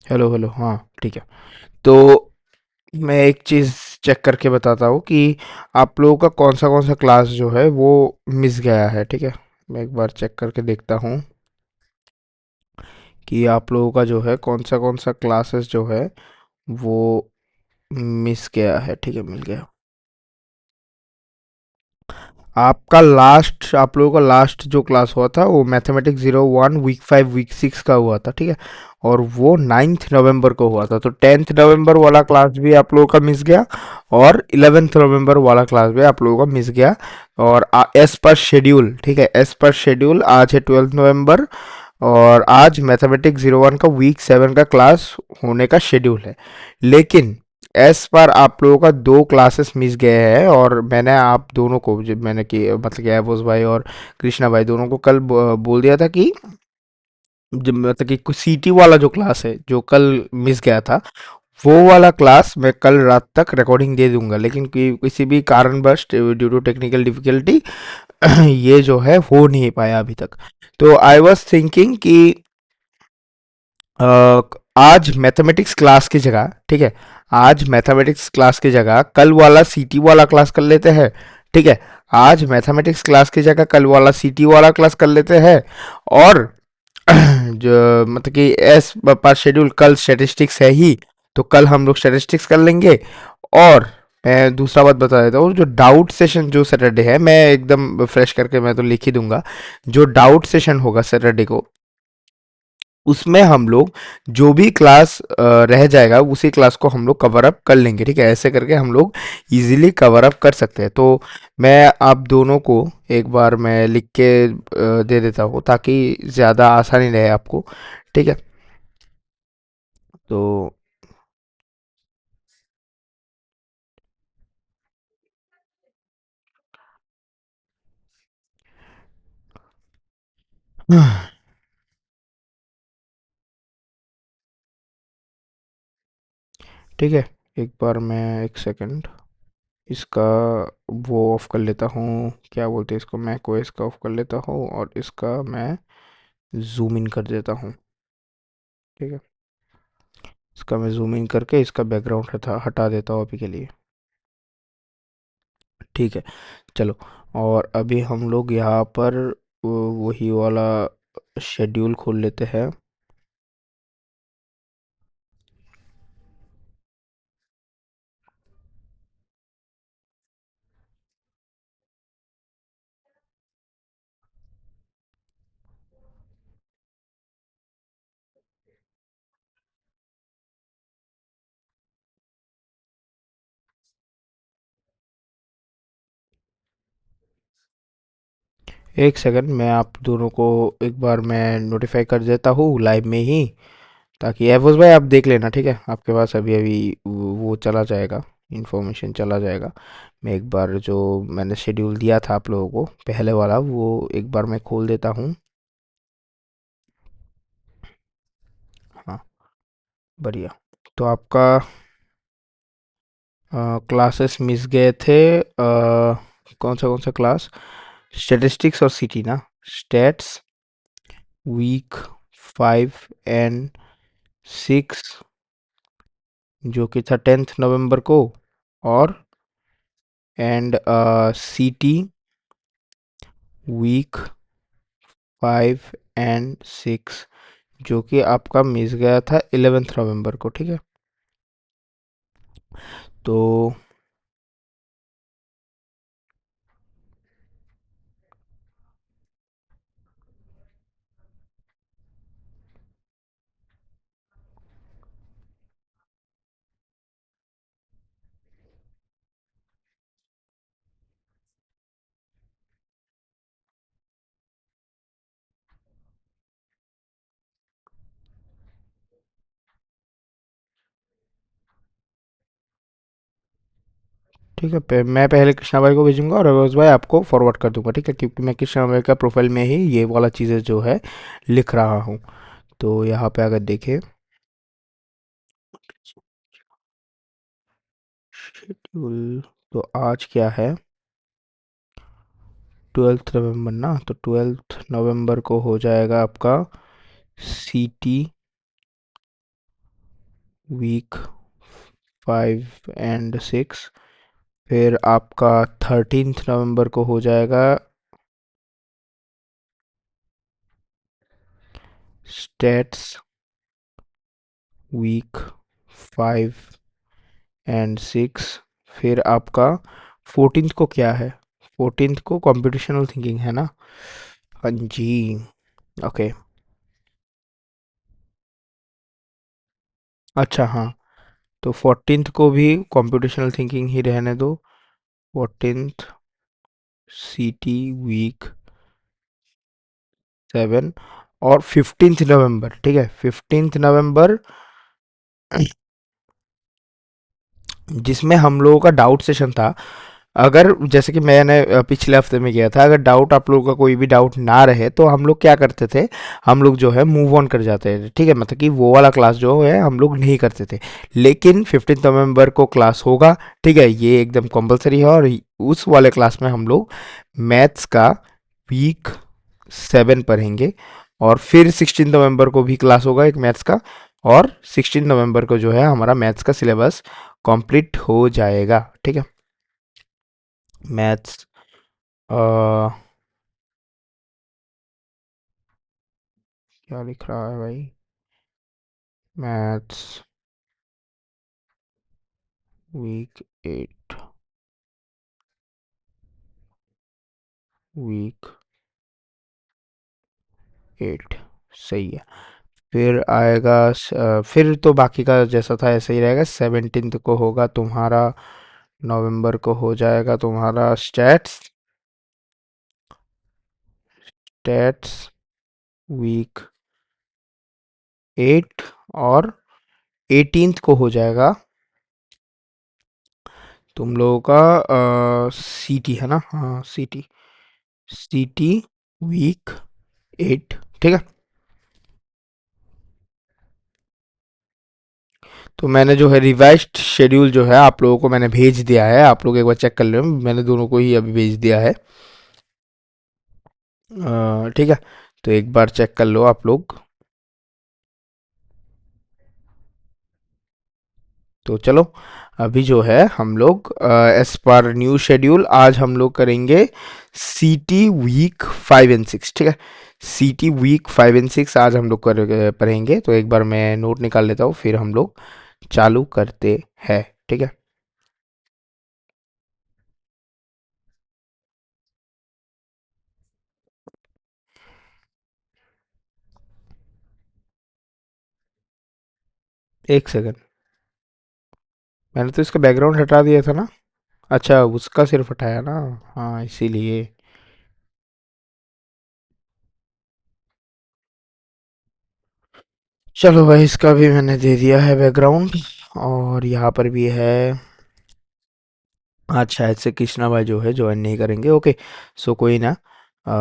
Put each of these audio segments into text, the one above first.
Hello hello, हाँ ठीक है। तो मैं एक चीज़ चेक करके बताता हूँ कि आप लोगों का कौन सा क्लास जो है वो मिस गया है, ठीक है। मैं एक बार चेक करके देखता हूँ कि आप लोगों का जो है कौन सा क्लासेस जो है वो मिस गया है, ठीक है। मिल गया आपका लास्ट, आप लोगों का लास्ट जो क्लास हुआ था वो मैथमेटिक्स 01 वीक 5 वीक 6 का हुआ था, ठीक है। और वो 9 नवंबर को हुआ था, तो 10 नवंबर वाला क्लास भी आप लोगों का मिस गया और 11 नवंबर वाला क्लास भी आप लोगों का मिस गया। और एस पर शेड्यूल, ठीक है, एस पर शेड्यूल आज है 12 नवंबर, और आज मैथमेटिक्स 01 का वीक 7 का क्लास होने का शेड्यूल है। लेकिन एस पर आप लोगों का दो क्लासेस मिस गए हैं, और मैंने आप दोनों को, जब मैंने कि मतलब कि एबोस भाई और कृष्णा भाई दोनों को कल बोल दिया था कि जब मतलब कि कुछ सीटी वाला जो क्लास है जो कल मिस गया था, वो वाला क्लास मैं कल रात तक रिकॉर्डिंग दे दूंगा। लेकिन किसी भी कारणवश ड्यू टू टेक्निकल डिफिकल्टी ये जो है हो नहीं पाया अभी तक। तो आई वॉज थिंकिंग कि आज मैथमेटिक्स क्लास की जगह, ठीक है, आज मैथमेटिक्स क्लास की जगह कल वाला सीटी वाला क्लास कर लेते हैं, ठीक है। आज मैथमेटिक्स क्लास की जगह कल वाला सीटी वाला क्लास कर लेते हैं। और जो मतलब कि एस पर शेड्यूल कल स्टैटिस्टिक्स है ही, तो कल हम लोग स्टैटिस्टिक्स कर लेंगे। और मैं दूसरा बात बता देता हूँ, जो डाउट सेशन जो सैटरडे है, मैं एकदम फ्रेश करके मैं तो लिख ही दूंगा। जो डाउट सेशन होगा सैटरडे को, उसमें हम लोग जो भी क्लास रह जाएगा उसी क्लास को हम लोग कवर अप कर लेंगे, ठीक है। ऐसे करके हम लोग इजीली कवर अप कर सकते हैं। तो मैं आप दोनों को एक बार मैं लिख के दे देता हूँ ताकि ज़्यादा आसानी रहे आपको, ठीक है। तो ठीक है, एक बार मैं एक सेकंड इसका वो ऑफ कर लेता हूँ, क्या बोलते हैं इसको, मैं को इसका ऑफ कर लेता हूँ और इसका मैं जूम इन कर देता हूँ, ठीक है। इसका मैं जूम इन करके इसका बैकग्राउंड हटा हटा देता हूँ अभी के लिए, ठीक है। चलो, और अभी हम लोग यहाँ पर वही वाला शेड्यूल खोल लेते हैं। एक सेकंड, मैं आप दोनों को एक बार मैं नोटिफाई कर देता हूँ लाइव में ही, ताकि एवोस भाई आप देख लेना, ठीक है। आपके पास अभी अभी वो चला जाएगा, इंफॉर्मेशन चला जाएगा। मैं एक बार जो मैंने शेड्यूल दिया था आप लोगों को पहले वाला, वो एक बार मैं खोल देता हूँ। हाँ, बढ़िया। तो आपका क्लासेस मिस गए थे, कौन सा क्लास, स्टैटिस्टिक्स और सीटी ना, स्टैट्स वीक 5 एंड 6, जो कि था 10 नवंबर को। और एंड सीटी वीक 5 एंड 6, जो कि आपका मिस गया था 11 नवंबर को, ठीक है। तो ठीक है, मैं पहले कृष्णा भाई को भेजूंगा और रविश भाई आपको फॉरवर्ड कर दूंगा, ठीक है, क्योंकि मैं कृष्णा भाई का प्रोफाइल में ही ये वाला चीज़ें जो है लिख रहा हूँ। तो यहाँ पे अगर देखें शेड्यूल, तो आज क्या है, 12 नवंबर ना, तो 12 नवंबर को हो जाएगा आपका सीटी वीक 5 एंड 6। फिर आपका 13 नवंबर को हो जाएगा स्टेट्स वीक 5 एंड 6। फिर आपका 14th को क्या है? 14th को कॉम्पिटिशनल थिंकिंग है ना? हाँ जी। ओके। अच्छा हाँ, तो 14th को भी कॉम्पिटिशनल थिंकिंग ही रहने दो। 14th सीटी वीक 7। और 15th नवंबर, ठीक है, 15th नवंबर जिसमें हम लोगों का डाउट सेशन था। अगर जैसे कि मैंने पिछले हफ्ते में किया था, अगर डाउट आप लोगों का कोई भी डाउट ना रहे तो हम लोग क्या करते थे, हम लोग जो है मूव ऑन कर जाते थे, ठीक है, मतलब कि वो वाला क्लास जो है हम लोग नहीं करते थे। लेकिन 15 नवंबर को क्लास होगा, ठीक है, ये एकदम कंपलसरी है। और उस वाले क्लास में हम लोग मैथ्स का वीक 7 पढ़ेंगे। और फिर 16 नवंबर को भी क्लास होगा एक मैथ्स का। और 16 नवंबर को जो है हमारा मैथ्स का सिलेबस कंप्लीट हो जाएगा, ठीक है। मैथ्स क्या लिख रहा है भाई? मैथ्स वीक 8, वीक 8 सही है। फिर आएगा फिर तो बाकी का जैसा था ऐसा ही रहेगा। 17th को होगा तुम्हारा, नवंबर को हो जाएगा तुम्हारा स्टैट्स वीक 8। और 18th को हो जाएगा तुम लोगों का सीटी, है ना? हाँ सीटी, सीटी वीक 8, ठीक है। तो मैंने जो है रिवाइज्ड शेड्यूल जो है आप लोगों को मैंने भेज दिया है, आप लोग एक बार चेक कर लो, मैंने दोनों को ही अभी भेज दिया है। ठीक है, तो एक बार चेक कर लो आप लोग। तो चलो, अभी जो है हम लोग एज पर न्यू शेड्यूल आज हम लोग करेंगे सीटी वीक 5 एंड 6, ठीक है। सीटी वीक 5 एंड 6 आज हम लोग पढ़ेंगे। तो एक बार मैं नोट निकाल लेता हूँ, फिर हम लोग चालू करते हैं, ठीक है। एक सेकंड, मैंने तो इसका बैकग्राउंड हटा दिया था ना? अच्छा, उसका सिर्फ हटाया ना? हाँ, इसीलिए। चलो भाई, इसका भी मैंने दे दिया है बैकग्राउंड। और यहाँ पर भी है। आज शायद से कृष्णा भाई जो है ज्वाइन नहीं करेंगे, ओके। सो कोई ना।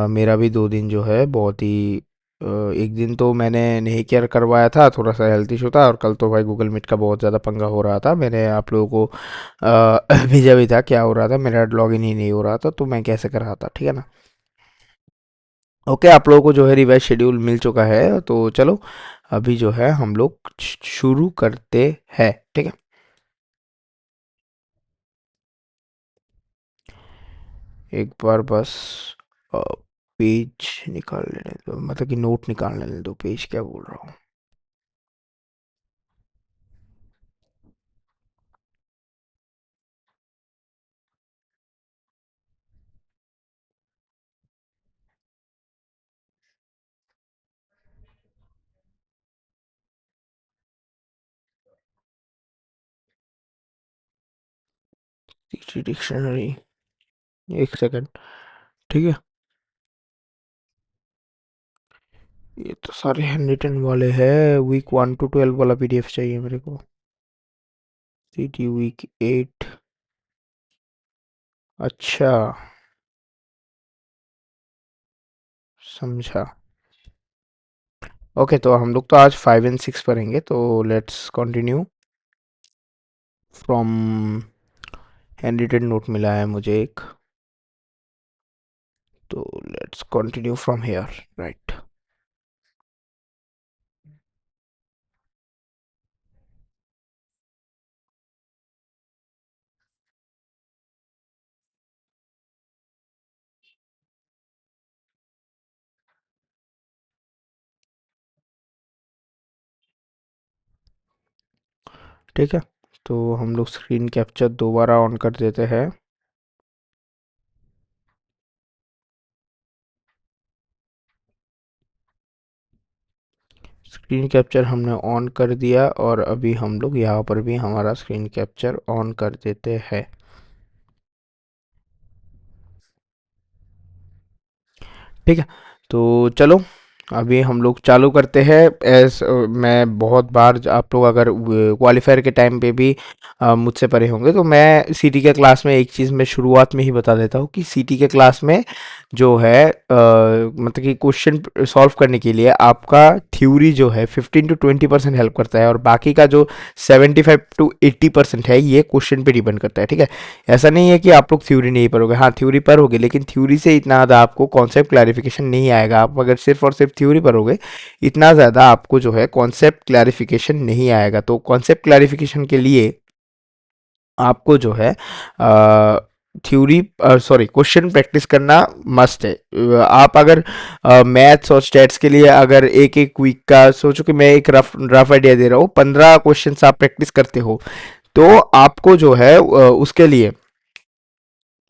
मेरा भी 2 दिन जो है बहुत ही एक दिन तो मैंने नहीं केयर करवाया था, थोड़ा सा हेल्थ इशू था। और कल तो भाई गूगल मीट का बहुत ज़्यादा पंगा हो रहा था, मैंने आप लोगों को भेजा भी था क्या हो रहा था, मेरा लॉगिन ही नहीं हो रहा था, तो मैं कैसे कर रहा था, ठीक है ना? ओके, आप लोगों को जो है रिवाइज शेड्यूल मिल चुका है, तो चलो अभी जो है हम लोग शुरू करते हैं, ठीक है। एक बार बस पेज निकाल लेने दो, मतलब कि नोट निकाल लेने दो, पेज क्या बोल रहा हूँ। डिक्शनरी, एक सेकंड, ठीक है। ये तो सारे हैंड रिटन वाले हैं, वीक 1 to 12 वाला पीडीएफ चाहिए मेरे को। सीटी वीक 8, अच्छा, समझा। ओके, तो हम लोग तो आज 5 एंड 6 पढ़ेंगे, तो let's continue from hand written note मिला है मुझे एक, तो let's continue from here, right. ठीक है, तो हम लोग स्क्रीन कैप्चर दोबारा ऑन कर देते हैं। स्क्रीन कैप्चर हमने ऑन कर दिया और अभी हम लोग यहाँ पर भी हमारा स्क्रीन कैप्चर ऑन कर देते हैं। ठीक है, तो चलो अभी हम लोग चालू करते हैं। मैं बहुत बार आप लोग अगर क्वालिफायर के टाइम पे भी मुझसे पढ़े होंगे, तो मैं सीटी के क्लास में एक चीज़ मैं शुरुआत में ही बता देता हूँ कि सीटी के क्लास में जो है मतलब कि क्वेश्चन सॉल्व करने के लिए आपका थ्योरी जो है 15 to 20% हेल्प करता है, और बाकी का जो 75 to 80% है ये क्वेश्चन पे डिपेंड करता है। ठीक है, ऐसा नहीं है कि आप लोग थ्योरी नहीं पढ़ोगे, हाँ थ्योरी पढ़ोगे, लेकिन थ्योरी से इतना ज़्यादा आपको कॉन्सेप्ट क्लैरिफिकेशन नहीं आएगा। आप अगर सिर्फ और सिर्फ थ्योरी पढ़ोगे, इतना ज़्यादा आपको जो है कॉन्सेप्ट क्लैरिफिकेशन नहीं आएगा। तो कॉन्सेप्ट क्लैरिफिकेशन के लिए आपको जो है थ्योरी सॉरी क्वेश्चन प्रैक्टिस करना मस्ट है। आप अगर मैथ्स और स्टैट्स के लिए अगर एक एक वीक का सोचो कि मैं एक रफ रफ आइडिया दे रहा हूँ, 15 क्वेश्चन आप प्रैक्टिस करते हो, तो आपको जो है उसके लिए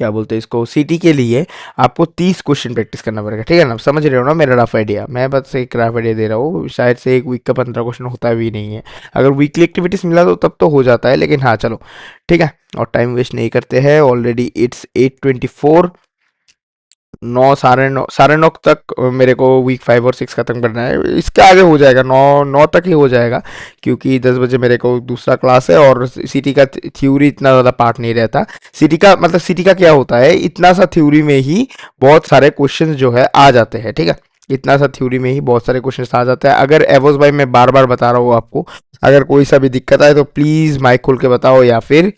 क्या बोलते हैं इसको, सीटी के लिए आपको 30 क्वेश्चन प्रैक्टिस करना पड़ेगा। ठीक है ना, समझ रहे हो ना मेरा रफ आइडिया? मैं बस एक रफ आइडिया दे रहा हूँ, शायद से एक वीक का 15 क्वेश्चन होता भी नहीं है। अगर वीकली एक्टिविटीज मिला तो तब तो हो जाता है, लेकिन हाँ चलो ठीक है, और टाइम वेस्ट नहीं करते हैं। ऑलरेडी इट्स 8:24, 9 साढ़े 9 तक मेरे को वीक 5 और 6 खत्म करना है। इसके आगे हो जाएगा, 9 9 तक ही हो जाएगा, क्योंकि 10 बजे मेरे को दूसरा क्लास है, और सिटी का थ्योरी इतना ज़्यादा पार्ट नहीं रहता। सिटी का मतलब सिटी का क्या होता है, इतना सा थ्योरी में ही बहुत सारे क्वेश्चन जो है आ जाते हैं। ठीक है, इतना सा थ्योरी में ही बहुत सारे क्वेश्चन आ जाते हैं। अगर एवोज भाई मैं बार बार बता रहा हूँ आपको, अगर कोई सा भी दिक्कत आए तो प्लीज़ माइक खोल के बताओ, या फिर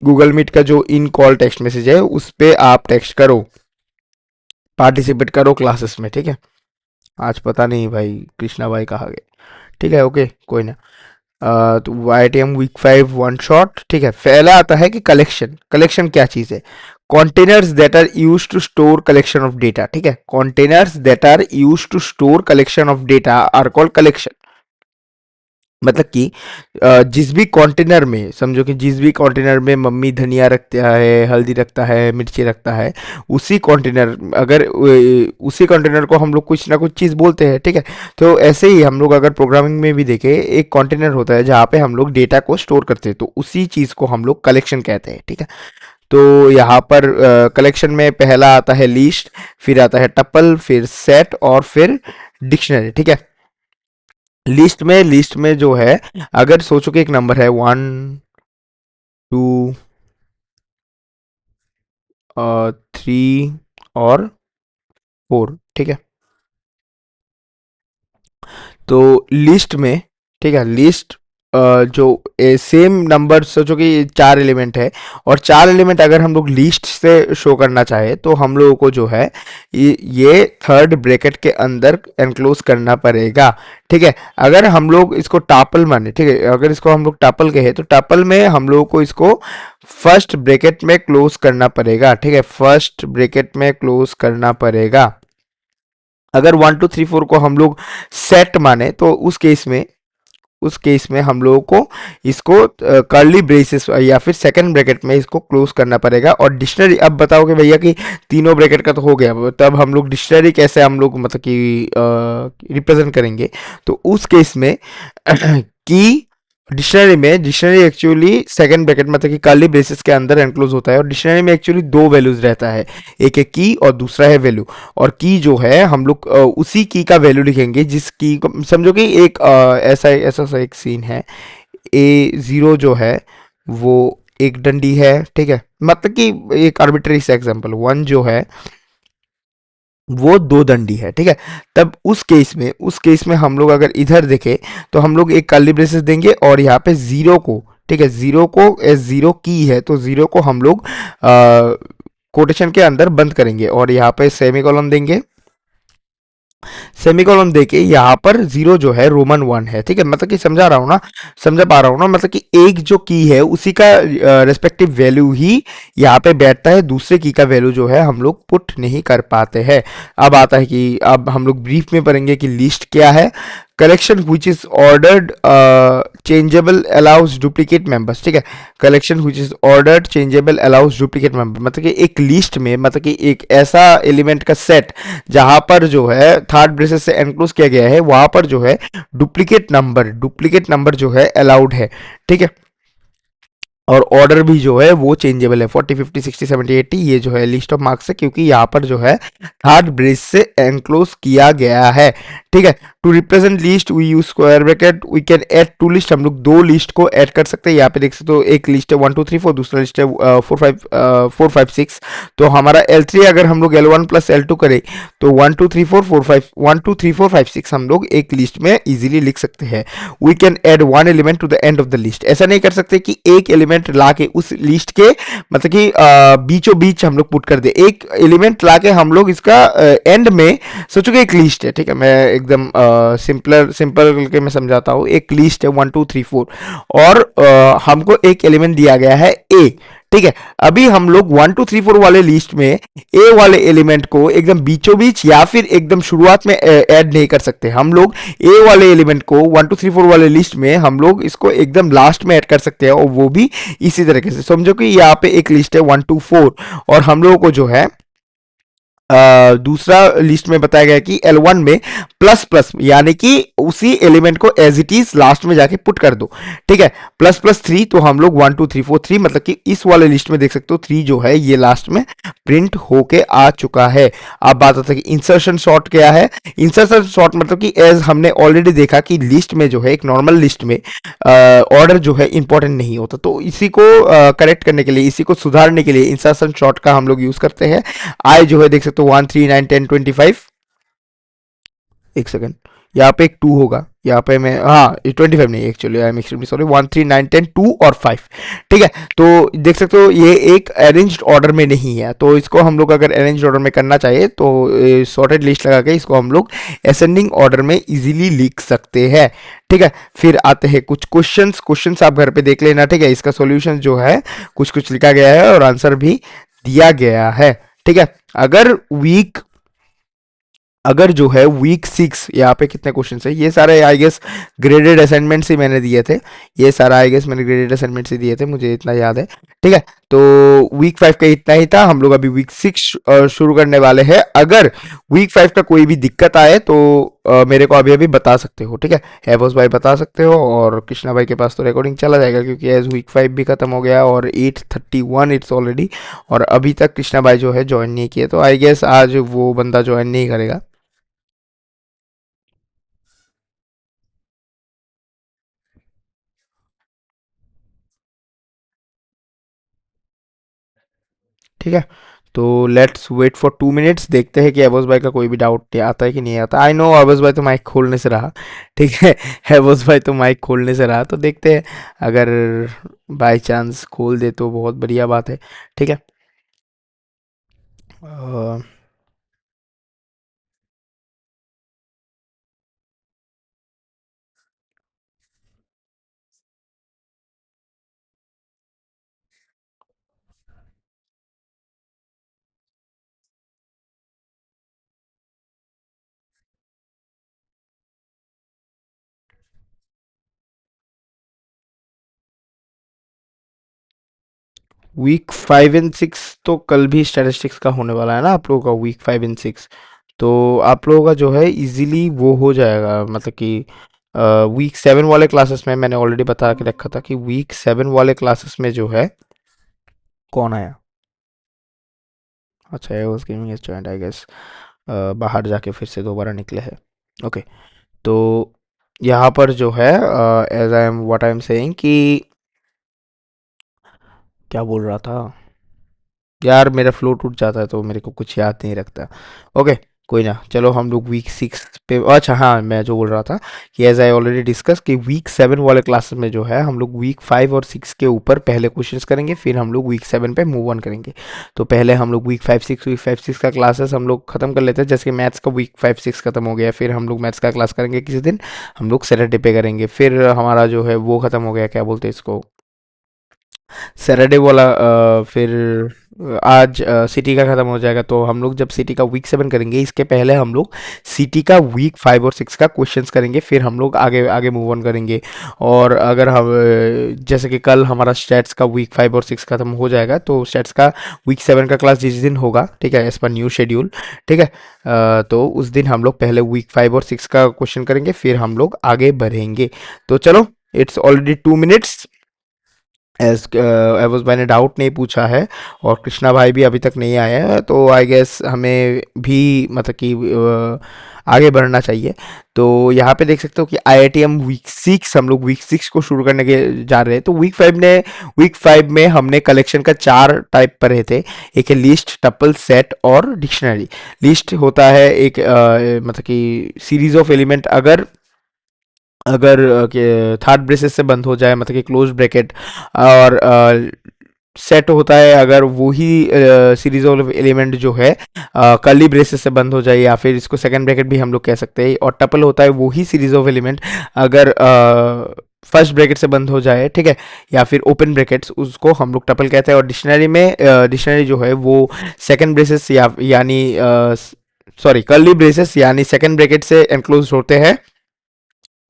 गूगल मीट का जो इन कॉल टेक्स्ट मैसेज है उस पर आप टेक्स्ट करो, पार्टिसिपेट करो क्लासेस में। ठीक है, आज पता नहीं भाई कृष्णा भाई कहाँ गए। ठीक है, ओके कोई ना। तो YTM वीक 5 वन शॉट। ठीक है, पहला आता है कि कलेक्शन। कलेक्शन क्या चीज़ है? Containers that are use to store collection of data. ठीक है, containers that are use to store collection of data are called collection. मतलब कि जिस भी कंटेनर में, समझो कि जिस भी कंटेनर में मम्मी धनिया रखता है, हल्दी रखता है, मिर्ची रखता है, उसी कंटेनर अगर उसी कंटेनर को हम लोग कुछ ना कुछ चीज़ बोलते हैं। ठीक है, तो ऐसे ही हम लोग अगर प्रोग्रामिंग में भी देखें, एक कंटेनर होता है जहाँ पे हम लोग डेटा को स्टोर करते हैं, तो उसी चीज़ को हम लोग कलेक्शन कहते हैं। ठीक है, तो यहाँ पर कलेक्शन में पहला आता है लिस्ट, फिर आता है टपल, फिर सेट, और फिर डिक्शनरी। ठीक है, लिस्ट में जो है, अगर सोचो कि एक नंबर है 1 2 3 और 4। ठीक है, तो लिस्ट में, ठीक है, लिस्ट जो सेम नंबर सोचो कि 4 एलिमेंट है, और 4 एलिमेंट अगर हम लोग लिस्ट से शो करना चाहे तो हम लोगों को जो है ये थर्ड ब्रैकेट के अंदर एनक्लोज करना पड़ेगा। ठीक है, अगर हम लोग इसको टापल माने, ठीक है, अगर इसको हम लोग टापल कहे तो टापल में हम लोगों को इसको फर्स्ट ब्रैकेट में क्लोज करना पड़ेगा। ठीक है, फर्स्ट ब्रैकेट में क्लोज करना पड़ेगा। अगर 1 2 3 4 को हम लोग सेट माने तो उस केस में हम लोगों को इसको कर्ली ब्रेसेस या फिर सेकंड ब्रैकेट में इसको क्लोज करना पड़ेगा। और डिक्शनरी, अब बताओगे भैया कि तीनों ब्रैकेट का तो हो गया, तब हम लोग डिक्शनरी कैसे हम लोग मतलब कि रिप्रेजेंट करेंगे? तो उस केस में की डिक्शनरी एक्चुअली सेकंड ब्रैकेट मतलब कि कर्ली ब्रेसेस के अंदर एनक्लोज होता है, और डिक्शनरी में एक्चुअली दो वैल्यूज रहता है, एक है की और दूसरा है वैल्यू। और की जो है हम लोग उसी की का वैल्यू लिखेंगे जिस की को, समझो कि एक ऐसा ऐसा सा एक सीन है, A0 जो है वो एक डंडी है। ठीक है, मतलब कि एक आर्बिट्ररी सा एग्जांपल, 1 जो है वो दो दंडी है। ठीक है, तब उस केस में हम लोग अगर इधर देखें तो हम लोग एक कर्ली ब्रेसेस देंगे, और यहाँ पे जीरो को, ठीक है, जीरो को एज जीरो की है तो जीरो को हम लोग कोटेशन के अंदर बंद करेंगे, और यहाँ पे सेमीकोलन देंगे। सेमीकोलन देके यहाँ पर जीरो जो है रोमन 1 है। ठीक है, मतलब कि समझा रहा हूँ ना, समझा पा रहा हूँ ना, मतलब कि एक जो की है उसी का रेस्पेक्टिव वैल्यू ही यहाँ पे बैठता है, दूसरे की का वैल्यू जो है हम लोग पुट नहीं कर पाते हैं। अब आता है कि अब हम लोग ब्रीफ में पढ़ेंगे कि लिस्ट क्या है। Collection which is ordered changeable allows duplicate members, ठीक है। Collection which is ordered changeable allows duplicate member, मतलब कि एक लिस्ट में, मतलब कि एक ऐसा एलिमेंट का सेट जहां पर जो है थर्ड ब्रेसेस से एनक्लोज किया गया है, वहां पर जो है डुप्लीकेट नंबर जो है अलाउड है, ठीक है। और ऑर्डर भी जो है वो चेंजेबल है, 40 50 60 70 80, ये जो है लिस्ट ऑफ मार्क्स है, क्योंकि यहाँ पर जो है थर्ड ब्रेस से एनक्लोज किया गया है, ठीक है। To represent list we use square bracket, we can add to list, हम लोग दो लिस्ट को ऐड कर सकते हैं। यहाँ पे देख सकते हो एक लिस्ट है 1 2 3 4, दूसरा लिस्ट है 4 5 6। तो हमारा L3 अगर हम लोग L1 प्लस L2 करें तो 1 2 3 4 4 5 हम लोग एक लिस्ट में इजीली लिख सकते हैं। We can add one element to the end of the list, ऐसा नहीं कर सकते कि एक एलिमेंट ला के उस लिस्ट के, मतलब कि बीचों बीच हम लोग पुट कर दे, एक एलिमेंट ला के हम लोग इसका एंड में, सोचो कि एक लिस्ट है, ठीक है, मैं एकदम सिंपल करके मैं समझाता हूँ। एक लिस्ट है 1 2 3 4 और हमको एक एलिमेंट दिया गया है ए, ठीक है। अभी हम लोग 1 2 3 4 वाले लिस्ट में ए वाले एलिमेंट को एकदम बीचों बीच या फिर एकदम शुरुआत में ऐड नहीं कर सकते। हम लोग ए वाले एलिमेंट को 1 2 3 4 वाले लिस्ट में हम लोग इसको एकदम लास्ट में ऐड कर सकते हैं, और वो भी इसी तरीके से। समझो कि यहाँ पे एक लिस्ट है 1 2 4 और हम लोगों को जो है दूसरा लिस्ट में बताया गया कि L1 में प्लस प्लस, यानी कि उसी एलिमेंट को एज इट इज लास्ट में जाके पुट कर दो, ठीक है। प्लस प्लस 3, तो हम लोग 1 2 3 4 3, मतलब कि इस वाले लिस्ट में देख सकते हो 3 जो है ये लास्ट में प्रिंट होके आ चुका है। अब बात आता है कि इंसर्शन शॉर्ट क्या है। इंसर्शन शॉर्ट मतलब कि एज हमने ऑलरेडी देखा कि लिस्ट में जो है, एक नॉर्मल लिस्ट में ऑर्डर जो है इंपॉर्टेंट नहीं होता, तो इसी को करेक्ट करने के लिए, इसी को सुधारने के लिए इंसर्शन शॉर्ट का हम लोग यूज करते हैं। आई जो है देख सकते हो 1 3 9 10 25, एक सेकंड, यहाँ पे एक 2 होगा, यहाँ पे मैं, हाँ, 25 नहीं, actually I am extremely sorry, 1 3 9 10 2 और 5, ठीक है। तो देख सकते हो ये एक अरेंज्ड ऑर्डर में नहीं है, तो इसको हम लोग अगर अरेंज्ड ऑर्डर में करना चाहिए तो सॉर्टेड लिस्ट लगा के इसको हम लोग असेंडिंग ऑर्डर में इजीली लिख सकते हैं, ठीक है। फिर आते हैं कुछ क्वेश्चंस आप घर पे देख लेना, ठीक है। इसका सॉल्यूशन जो है कुछ कुछ लिखा गया है और आंसर भी दिया गया है, ठीक है। अगर जो है वीक 6, यहाँ पे कितने क्वेश्चन है, ये सारे आई गेस ग्रेडेड असाइनमेंट्स ही मैंने दिए थे, ये सारा आई गेस मैंने ग्रेडेड असाइनमेंट्स ही दिए थे, मुझे इतना याद है, ठीक है। तो वीक 5 का इतना ही था, हम लोग अभी वीक 6 शुरू करने वाले हैं। अगर वीक 5 का कोई भी दिक्कत आए तो मेरे को अभी अभी बता सकते हो, ठीक है। हैवोस भाई बता सकते हो, और कृष्णा भाई के पास तो रिकॉर्डिंग चला जाएगा, क्योंकि एज वीक 5 भी खत्म हो गया और 8:31 इट्स ऑलरेडी, और अभी तक कृष्णा भाई जो है ज्वाइन नहीं किए, तो आई गेस आज वो बंदा ज्वाइन नहीं करेगा। ठीक है, तो लेट्स वेट फॉर 2 मिनट्स, देखते हैं कि अवोस भाई का कोई भी डाउट आता है कि नहीं आता। आई नो अवोस भाई तो माइक खोलने से रहा, ठीक है। अवोस भाई तो माइक खोलने से रहा, तो देखते हैं, अगर बाय चांस खोल दे तो बहुत बढ़िया बात है, ठीक है। वीक 5 एंड 6 तो कल भी स्टैटिस्टिक्स का होने वाला है ना आप लोगों का, वीक 5 एंड 6, तो आप लोगों का जो है इजीली वो हो जाएगा, मतलब कि वीक 7 वाले क्लासेस में मैंने ऑलरेडी बता के रखा था कि वीक 7 वाले क्लासेस में जो है, कौन आया, अच्छा है उस गेमिंग जॉइंट आई गेस, बाहर जाके फिर से दोबारा निकले हैं, ओके। तो यहाँ पर जो है as I am what I am saying कि, क्या बोल रहा था यार, मेरा फ्लो टूट जाता है तो मेरे को कुछ याद नहीं रखता, ओके। कोई ना, चलो हम लोग वीक 6 पे, अच्छा हाँ, मैं जो बोल रहा था कि एज आई ऑलरेडी डिस्कस कि वीक 7 वाले क्लासेस में जो है हम लोग वीक 5 और 6 के ऊपर पहले क्वेश्चंस करेंगे, फिर हम लोग वीक 7 पे मूव ऑन करेंगे। तो पहले हम लोग वीक 5 6 का क्लासेस हम लोग खत्म कर लेते हैं, जैसे कि मैथ्स का वीक 5 6 खत्म हो गया, फिर हम लोग मैथ्स का क्लास करेंगे किसी दिन, हम लोग सैटरडे पे करेंगे, फिर हमारा जो है वो खत्म हो गया, क्या बोलते हैं इसको, सैटरडे वाला फिर आज सिटी का ख़त्म हो जाएगा, तो हम लोग जब सिटी का वीक 7 करेंगे, इसके पहले हम लोग सिटी का वीक 5 और 6 का क्वेश्चंस करेंगे, फिर हम लोग आगे आगे मूव ऑन करेंगे। और अगर हम जैसे कि कल हमारा स्टैट्स का वीक 5 और 6 खत्म हो जाएगा, तो स्टैट्स का वीक 7 का क्लास जिस दिन होगा, ठीक है, एज पर न्यू शेड्यूल, ठीक है, तो उस दिन हम लोग पहले वीक 5 और 6 का क्वेश्चन करेंगे, फिर हम लोग आगे बढ़ेंगे। तो चलो, इट्स ऑलरेडी 2 मिनट्स। एज एवज भाई ने डाउट नहीं पूछा है, और कृष्णा भाई भी अभी तक नहीं आया है, तो आई गेस हमें भी मतलब कि आगे बढ़ना चाहिए। तो यहाँ पे देख सकते हो कि IITM वीक 6, हम लोग वीक 6 को शुरू करने के जा रहे हैं। तो वीक 5 में हमने कलेक्शन का 4 टाइप पढ़े थे। एक है लिस्ट, टपल, सेट और डिक्शनरी। लिस्ट होता है एक मतलब कि सीरीज ऑफ एलिमेंट, अगर अगर थर्ड ब्रेसेस से बंद हो जाए, मतलब कि क्लोज ब्रैकेट। और सेट होता है अगर वही सीरीज ऑफ एलिमेंट जो है कर्ली ब्रेसेस से बंद हो जाए, या फिर इसको सेकंड ब्रैकेट भी हम लोग कह सकते हैं। और टपल होता है वही सीरीज ऑफ एलिमेंट अगर फर्स्ट ब्रैकेट से बंद हो जाए, ठीक है, या फिर ओपन ब्रैकेट्स, उसको हम लोग टपल कहते हैं। और डिक्शनरी में डिक्शनरी जो है वो सेकंड ब्रेसेस यानी सॉरी कर्ली ब्रेसेस यानी सेकंड ब्रैकेट से एनक्लोज होते हैं,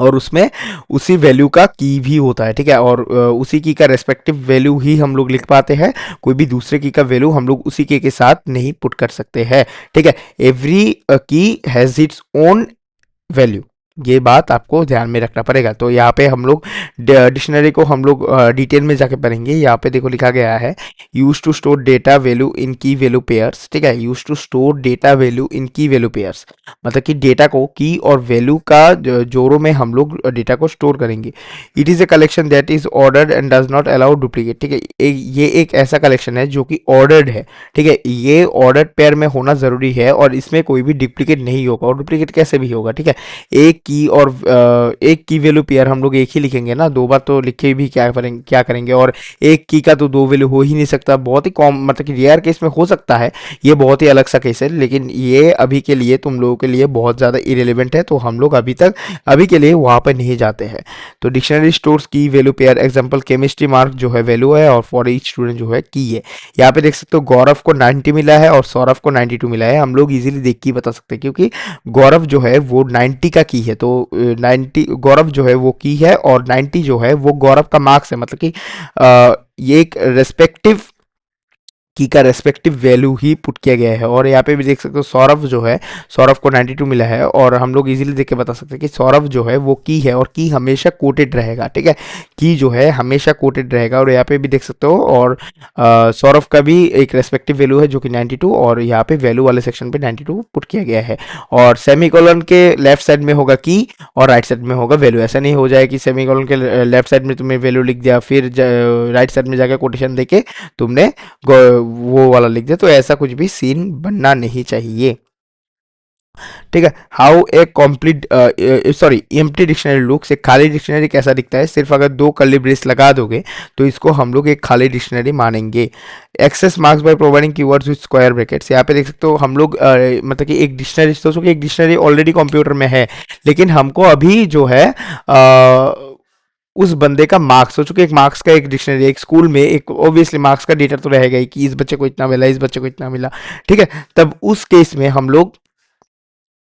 और उसमें उसी वैल्यू का की भी होता है, ठीक है। और उसी की का रेस्पेक्टिव वैल्यू ही हम लोग लिख पाते हैं, कोई भी दूसरे की का वैल्यू हम लोग उसी के साथ नहीं पुट कर सकते हैं, ठीक है। एवरी की हैज इट्स ओन वैल्यू, ये बात आपको ध्यान में रखना पड़ेगा। तो यहाँ पे हम लोग डिक्शनरी को हम लोग डिटेल में जाके पढ़ेंगे। यहाँ पे देखो लिखा गया है, use to store data value in key value pairs, ठीक है। Use to store data value in key value pairs, मतलब कि डेटा को की और वैल्यू का जोड़ों में हम लोग डेटा को स्टोर करेंगे। It is a collection that is ordered and does not allow duplicate, ठीक है। ये एक ऐसा कलेक्शन है जो कि ऑर्डर्ड है, ठीक है। ये ऑर्डर्ड पेयर में होना जरूरी है, और इसमें कोई भी डुप्लीकेट नहीं होगा, और डुप्लीकेट कैसे भी होगा, ठीक है। एक की और एक की वैल्यू पेयर हम लोग एक ही लिखेंगे ना, दो बार तो लिखे भी क्या करेंगे। और एक की का तो दो वैल्यू हो ही नहीं सकता, बहुत ही कॉम मतलब कि रेयर केस में हो सकता है, ये बहुत ही अलग सा केस है, लेकिन ये अभी के लिए तुम लोगों के लिए बहुत ज़्यादा इरेलीवेंट है, तो हम लोग अभी के लिए वहाँ पर नहीं जाते हैं। तो डिक्शनरी स्टोर्स की value pair, example chemistry mark जो है वैल्यू है, और फॉर ईच स्टूडेंट जो है की है। यहाँ पे देख सकते हो गौरव को 90 मिला है और सौरभ को 92 मिला है। हम लोग इजीली देख के ही बता सकते हैं, क्योंकि गौरव जो है वो 90 का की है, तो 90 गौरव जो है वो की है, और 90 जो है वो गौरव का मार्क्स है, मतलब कि ये एक रेस्पेक्टिव की का रेस्पेक्टिव वैल्यू ही पुट किया गया है। और यहाँ पे भी देख सकते हो सौरभ जो है, सौरभ को 92 मिला है, और हम लोग इजीली देख के बता सकते हैं कि सौरभ जो है वो की है, और की हमेशा कोटेड रहेगा, ठीक है। की जो है हमेशा कोटेड रहेगा। और यहाँ पे भी देख सकते हो, और सौरभ का भी एक रेस्पेक्टिव वैल्यू है जो कि 92, और यहाँ पे वैल्यू वाले सेक्शन पे 92 पुट किया गया है। और सेमीकोलन के लेफ्ट साइड में होगा की, और राइट साइड में होगा वैल्यू। ऐसा नहीं हो जाए कि सेमीकोलन के लेफ्ट साइड में तुमने वैल्यू लिख दिया, फिर राइट साइड में जाकर कोटेशन देके तुमने वो वाला लिख दिया, तो ऐसा कुछ भी सीन बनना नहीं चाहिए, ठीक है। How a complete sorry empty dictionary looks, एक खाली डिक्शनरी कैसा दिखता है, सिर्फ अगर दो कर्ली ब्रेस लगा दोगे तो इसको हम लोग एक खाली डिक्शनरी मानेंगे। Access marks by providing keywords with square brackets, यहाँ पे देख सकते हो हम लोग मतलब कि एक डिक्शनरी, सोचो कि एक डिक्शनरी ऑलरेडी कंप्यूटर में है, लेकिन हमको अभी जो है उस बंदे का मार्क्स, सोचो कि एक मार्क्स का एक डिक्शनरी, एक स्कूल में एक ऑब्वियसली मार्क्स का डेटा तो रहेगा ही कि इस बच्चे को इतना मिला, इस बच्चे को इतना मिला, ठीक है। तब उस केस में हम लोग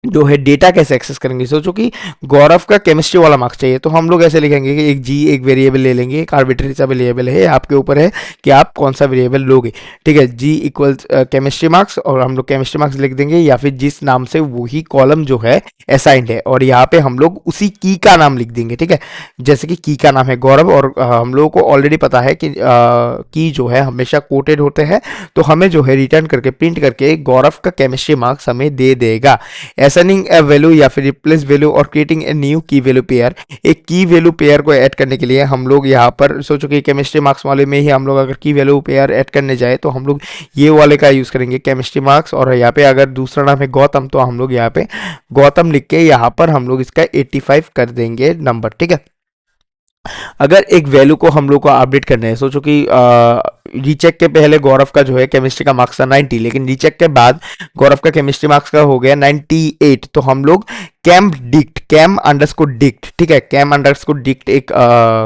जो है डेटा कैसे एक्सेस करेंगे, सोचो कि गौरव का केमिस्ट्री वाला मार्क्स चाहिए, तो हम लोग ऐसे लिखेंगे कि एक जी एक वेरिएबल ले लेंगे, एक आर्बिट्री सा वेरिएबल है, आपके ऊपर है कि आप कौन सा वेरिएबल लोगे, ठीक है। जी इक्वल्स केमिस्ट्री मार्क्स, और हम लोग केमिस्ट्री मार्क्स लिख देंगे, या फिर जिस नाम से वही कॉलम जो है असाइंड है, और यहाँ पे हम लोग उसी की का नाम लिख देंगे, ठीक है। जैसे कि की का नाम है गौरव, और हम लोगों को ऑलरेडी पता है कि की जो है हमेशा कोटेड होते हैं, तो हमें जो है रिटर्न करके प्रिंट करके गौरव का केमिस्ट्री मार्क्स हमें दे देगा। असाइनिंग ए वैल्यू या फिर रिप्लेस वैल्यू और क्रिएटिंग ए न्यू की वैल्यू पेयर, एक की वैल्यू पेयर को ऐड करने के लिए हम लोग यहाँ पर सोचो कि केमिस्ट्री मार्क्स वाले में ही हम लोग अगर की वैल्यू पेयर ऐड करने जाए, तो हम लोग ये वाले का यूज़ करेंगे केमिस्ट्री मार्क्स, और यहाँ पे अगर दूसरा नाम है गौतम, तो हम लोग यहाँ पे गौतम लिख के यहाँ पर हम लोग इसका 85 कर देंगे नंबर, ठीक है। अगर एक वैल्यू को हम लोग को अपडेट करना है, सोचो कि रीचेक के पहले गौरव का जो है केमिस्ट्री का मार्क्स था 90, लेकिन रीचेक के बाद गौरव का केमिस्ट्री मार्क्स का हो गया 98, तो हम लोग कैम अंडरस्कोर डिक्ट, ठीक है, कैम अंडरस्कोर डिक्ट एक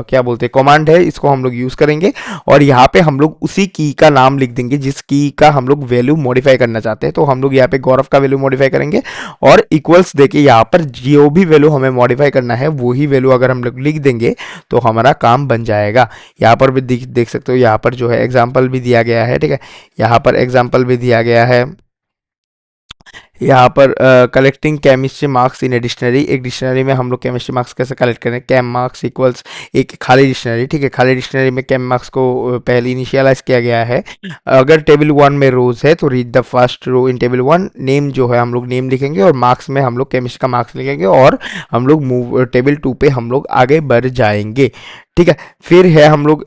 क्या बोलते हैं कमांड है, इसको हम लोग यूज करेंगे और यहाँ पे हम लोग उसी की का नाम लिख देंगे जिस की का हम लोग वैल्यू मॉडिफाई करना चाहते हैं। तो हम लोग यहाँ पे गौरव का वैल्यू मॉडिफाई करेंगे और इक्वल्स देके यहाँ पर जो भी वैल्यू हमें मॉडिफाई करना है वही वैल्यू अगर हम लोग लिख देंगे तो हमारा काम बन जाएगा। यहाँ पर भी देख सकते हो, यहाँ पर जो है एग्जाम्पल भी दिया गया है, ठीक है, यहाँ पर एग्जाम्पल भी दिया गया है। यहाँ पर collecting chemistry marks in a dictionary, एक डिक्शनरी में हम लोग केमिस्ट्री मार्क्स कैसे कलेक्ट करें, कैम मार्क्स इक्वल्स एक खाली डिक्शनरी, ठीक है, खाली डिक्शनरी में कैम मार्क्स को पहले इनिशियलाइज किया गया है। अगर टेबल 1 में रोज है तो read the first row in table 1, name जो है हम लोग नेम लिखेंगे और मार्क्स में हम लोग केमिस्ट्री का मार्क्स लिखेंगे और हम लोग मूव टेबल 2 पे हम लोग आगे बढ़ जाएंगे, ठीक है। फिर है हम लोग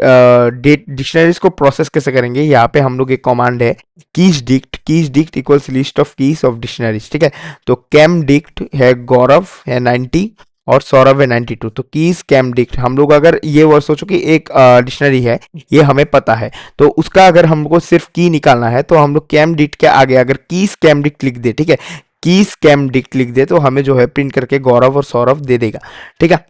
डेट डिक्शनरीज को प्रोसेस कैसे करेंगे, यहाँ पे हम लोग एक कमांड है keys dict equals list of keys of dictionaries, ठीक है। तो कैम डिक्ट है गौरव है 90 और सौरभ है 92, तो कीज कैम डिक्ट हम लोग अगर ये वर्ड सोचो कि एक डिक्शनरी है, ये हमें पता है, तो उसका अगर हमको सिर्फ की निकालना है तो हम लोग कैम डिक्ट के आगे अगर कीज कैम डिक्ट लिख दे, ठीक है, कीज कैम डिक्ट लिख दे तो हमें जो है प्रिंट करके गौरव और सौरभ दे देगा, ठीक है।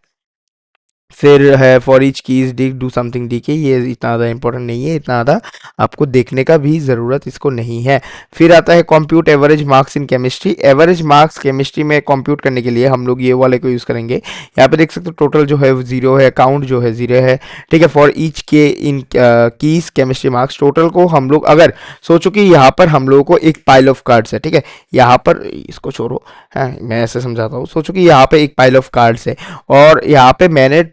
फिर है for each keys Dick do something D के, ये इतना ज़्यादा इंपॉर्टेंट नहीं है, इतना ज़्यादा आपको देखने का भी ज़रूरत इसको नहीं है। फिर आता है compute average marks in chemistry, average marks chemistry में कंप्यूट करने के लिए हम लोग ये वाले को यूज़ करेंगे। यहाँ पे देख सकते हो टोटल जो है 0 है, काउंट जो है 0 है, ठीक है। फॉर ईच के इन कीज केमिस्ट्री मार्क्स, टोटल को हम लोग अगर सोचो कि यहाँ पर हम लोगों को एक पाइल ऑफ कार्ड्स है, ठीक है, यहाँ पर इसको छोड़ो, हाँ मैं ऐसे समझाता हूँ, सोचो कि यहाँ पे एक पाइल ऑफ कार्ड्स है और यहाँ पे मैंने एक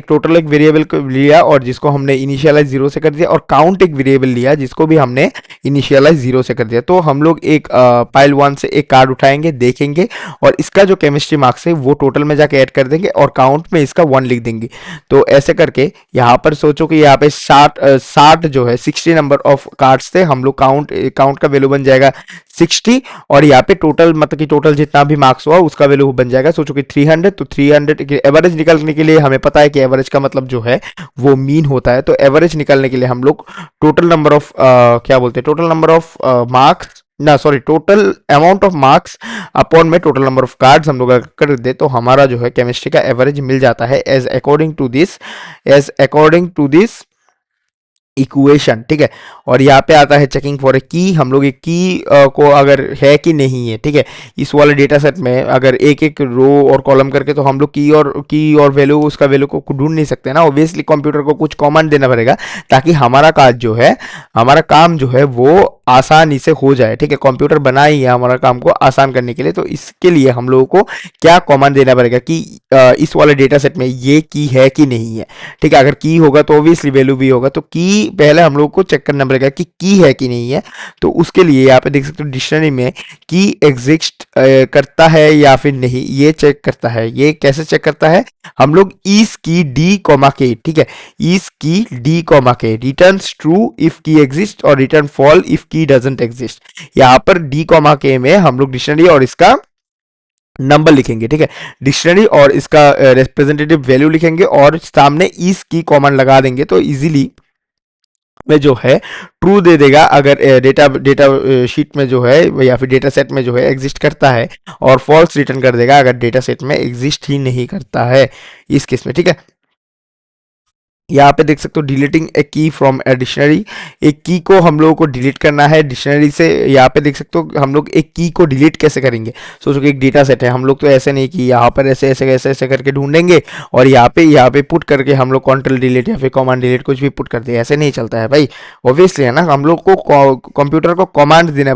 टोटल एक वेरिएबल को लिया और जिसको हमने इनिशियलाइज 0 से कर दिया और काउंट एक वेरिएबल लिया जिसको भी हमने इनिशियलाइज 0 से कर दिया। तो हम लोग एक पाइल 1 से एक कार्ड उठाएंगे, देखेंगे और इसका जो केमिस्ट्री मार्क्स है वो टोटल में जाके ऐड कर देंगे और काउंट में इसका 1 लिख देंगे। तो ऐसे करके यहाँ पर सोचो कि यहाँ पे 60 जो है 60 नंबर ऑफ कार्ड्स थे, हम लोग काउंट का वैल्यू बन जाएगा 60 और यहाँ पे टोटल मतलब कि टोटल जितना भी मार्क्स हुआ उसका वैल्यू बन जाएगा सोचो कि 300। तो 300 एवरेज निकालने के लिए हमें पता है कि एवरेज का मतलब जो है वो मीन होता है, तो एवरेज निकालने के लिए हम लोग टोटल नंबर ऑफ क्या बोलते हैं टोटल नंबर ऑफ मार्क्स ना sorry total amount of marks upon में टोटल नंबर ऑफ कार्ड्स हम लोग अगर कर दे तो हमारा जो है केमिस्ट्री का एवरेज मिल जाता है as according to this equation, ठीक है। और यहाँ पे आता है चेकिंग फॉर ए की, हम लोग एक की को अगर है कि नहीं है, ठीक है, इस वाले डेटा सेट में अगर एक एक रो और कॉलम करके तो हम लोग की और वैल्यू उसका वैल्यू को ढूंढ नहीं सकते ना, ऑब्वियसली कंप्यूटर को कुछ कमांड देना पड़ेगा ताकि हमारा काम जो है वो आसानी से हो जाए, ठीक है। कंप्यूटर बना ही है हमारा काम को आसान करने के लिए, तो इसके लिए हम लोगों को क्या कमांड देना पड़ेगा कि इस वाले डेटा सेट में ये की है कि नहीं है, ठीक है। अगर की होगा तो ऑब्वियसली वैल्यू भी होगा, तो की पहले हम लोग को चेक करना पड़ेगा कि की है कि नहीं है। तो उसके लिए यहाँ पे देख सकते हो डिक्शनरी में की एग्जिस्ट करता है या फिर नहीं, ये चेक करता है। ये कैसे चेक करता है, हम लोग इस की डी कॉमा के, ठीक है, इस की डी कॉमा के रिटर्न्स ट्रू इफ की एग्जिस्ट और रिटर्न फॉल इफ की डजंट एग्जिस्ट। यहाँ पर डी कॉमा के में हम लोग डिक्शनरी और इसका नंबर लिखेंगे, ठीक है, डिक्शनरी और इसका रिप्रेजेंटेटिव वैल्यू लिखेंगे और सामने इस की कॉमन लगा देंगे तो इजीली में जो है ट्रू दे देगा अगर डेटा डेटा शीट में जो है या फिर डेटा सेट में जो है एग्जिस्ट करता है, और फॉल्स रिटर्न कर देगा अगर डेटा सेट में एग्जिस्ट ही नहीं करता है इस केस में, ठीक है। यहाँ पे देख सकते हो डिलीटिंग ए की फ्रॉम ए डिक्शनरी, एक की को हम लोगों को डिलीट करना है डिक्शनरी से। यहाँ पे देख सकते हो हम लोग एक की को डिलीट कैसे करेंगे, सोचो कि एक डेटा सेट है, हम लोग तो ऐसे नहीं कि यहाँ पर ऐसे ऐसे ऐसे ऐसे करके ढूंढेंगे और यहाँ पे पुट करके हम लोग कंट्रोल डिलीट या फिर कमांड डिलीट कुछ भी पुट कर दे, ऐसे नहीं चलता है भाई। ऑब्वियसली है ना, हम लोग को कंप्यूटर को कमांड देना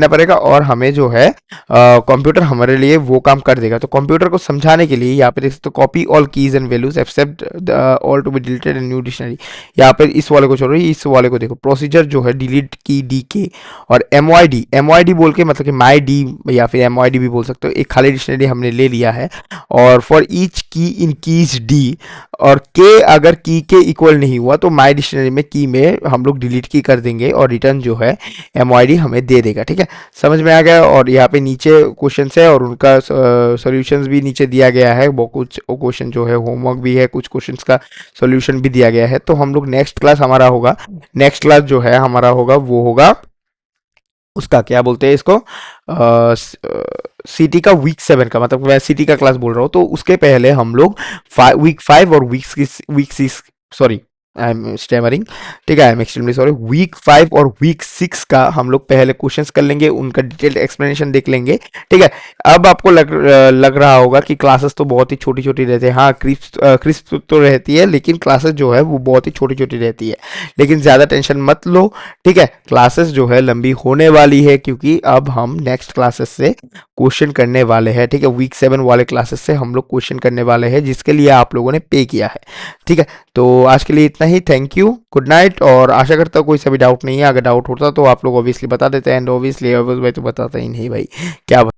पड़ेगा और हमें जो है कंप्यूटर हमारे लिए वो काम कर देगा। तो कंप्यूटर को समझाने के लिए यहाँ पे देख सकते हो copy all keys and values except all to be deleted in new dictionary. यहाँ पे इस वाले को छोड़ो, इस वाले को देखो, प्रोसीजर जो है डिलीट की डी के और एम वाई डी बोल के मतलब कि माई डी या फिर एम वाई डी भी बोल सकते हो, एक खाली डिक्शनरी हमने ले लिया है। और फॉर ईच की इन कीज डी और के अगर की के इक्वल नहीं हुआ तो माई डिक्शनरी में की में हम लोग डिलीट की कर देंगे और रिटर्न जो है एम वाई डी हमें दे देगा, ठीक है। समझ में आ गया। और यहाँ पे नीचे क्वेश्चन है और उनका सॉल्यूशंस भी नीचे दिया गया है, वो कुछ क्वेश्चन जो है होमवर्क भी है, कुछ क्वेश्चंस का सॉल्यूशन भी दिया गया है। तो हम लोग नेक्स्ट क्लास जो है हमारा होगा वो होगा उसका क्या बोलते हैं इसको, सीटी का वीक 7 का, मतलब मैं सीटी का क्लास बोल रहा हूँ, तो उसके पहले हम लोग वीक 5 और week 6, sorry I am stammering, ठीक है, I am extremely sorry, week 5 और वीक 6 का हम लोग पहले क्वेश्चंस कर लेंगे, उनका डिटेल्ड एक्सप्लेनेशन देख लेंगे, ठीक है। अब आपको लग रहा होगा कि क्लासेस तो बहुत ही छोटी छोटी रहती है, हाँ क्रिस्प तो रहती है, लेकिन क्लासेस जो है वो बहुत ही छोटी छोटी रहती है, लेकिन ज़्यादा टेंशन मत लो, ठीक है। क्लासेस जो है लंबी होने वाली है, क्योंकि अब हम नेक्स्ट क्लासेस से क्वेश्चन करने वाले हैं, ठीक है, वीक 7 वाले क्लासेस से हम लोग क्वेश्चन करने वाले हैं, जिसके लिए आप लोगों ने पे किया है, ठीक है। तो आज के लिए इतना ही, थैंक यू, गुड नाइट, और आशा करता हूँ कोई सा भी डाउट नहीं है, अगर डाउट होता तो आप लोग ऑब्वियसली बता देते हैं, एंड ऑब्वियसली भाई तो बताता ही नहीं भाई, क्या